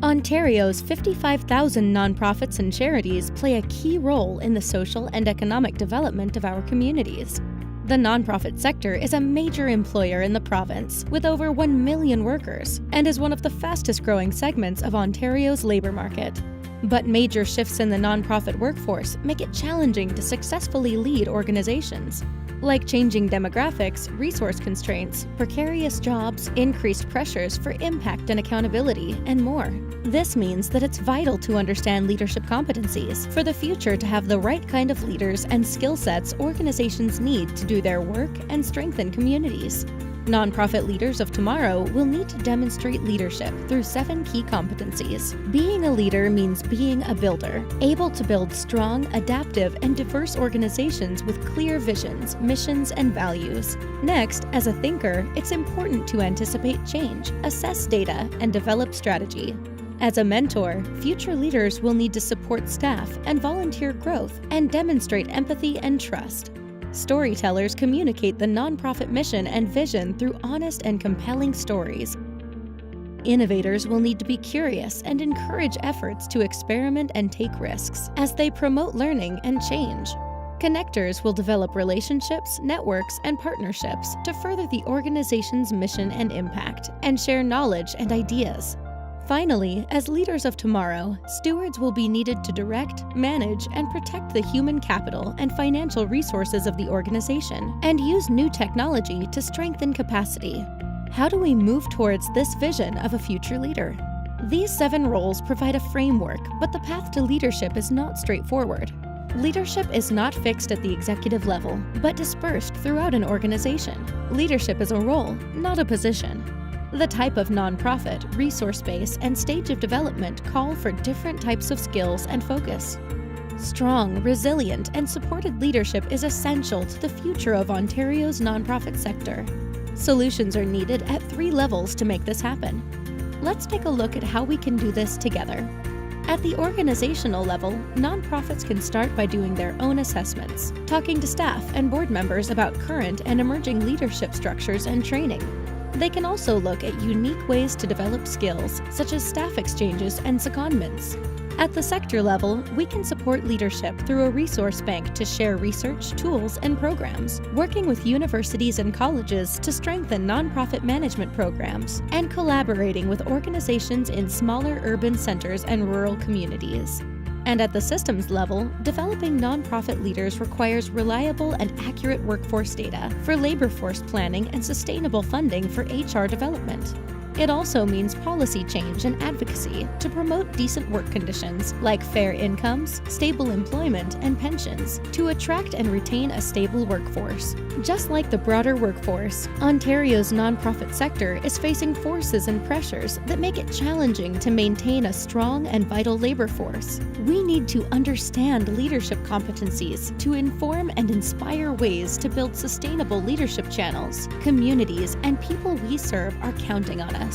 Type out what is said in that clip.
Ontario's 55,000 nonprofits and charities play a key role in the social and economic development of our communities. The nonprofit sector is a major employer in the province, with over 1 million workers, and is one of the fastest-growing segments of Ontario's labor market. But major shifts in the nonprofit workforce make it challenging to successfully lead organizations, like changing demographics, resource constraints, precarious jobs, increased pressures for impact and accountability, and more. This means that it's vital to understand leadership competencies for the future to have the right kind of leaders and skill sets organizations need to do their work and strengthen communities. Nonprofit leaders of tomorrow will need to demonstrate leadership through 7 key competencies. Being a leader means being a builder, able to build strong, adaptive, and diverse organizations with clear visions, missions, and values. Next, as a thinker, it's important to anticipate change, assess data, and develop strategy. As a mentor, future leaders will need to support staff and volunteer growth and demonstrate empathy and trust. Storytellers communicate the nonprofit mission and vision through honest and compelling stories. Innovators will need to be curious and encourage efforts to experiment and take risks as they promote learning and change. Connectors will develop relationships, networks, and partnerships to further the organization's mission and impact, and share knowledge and ideas. Finally, as leaders of tomorrow, stewards will be needed to direct, manage, and protect the human capital and financial resources of the organization, and use new technology to strengthen capacity. How do we move towards this vision of a future leader? These 7 roles provide a framework, but the path to leadership is not straightforward. Leadership is not fixed at the executive level, but dispersed throughout an organization. Leadership is a role, not a position. The type of nonprofit, resource base, and stage of development call for different types of skills and focus. Strong, resilient, and supported leadership is essential to the future of Ontario's nonprofit sector. Solutions are needed at 3 levels to make this happen. Let's take a look at how we can do this together. At the organizational level, nonprofits can start by doing their own assessments, talking to staff and board members about current and emerging leadership structures and training. They can also look at unique ways to develop skills, such as staff exchanges and secondments. At the sector level, we can support leadership through a resource bank to share research, tools, and programs, working with universities and colleges to strengthen nonprofit management programs, and collaborating with organizations in smaller urban centers and rural communities. And at the systems level, developing nonprofit leaders requires reliable and accurate workforce data for labor force planning and sustainable funding for HR development. It also means policy change and advocacy to promote decent work conditions like fair incomes, stable employment, and pensions to attract and retain a stable workforce. Just like the broader workforce, Ontario's nonprofit sector is facing forces and pressures that make it challenging to maintain a strong and vital labor force. We need to understand leadership competencies to inform and inspire ways to build sustainable leadership channels. Communities and people we serve are counting on us.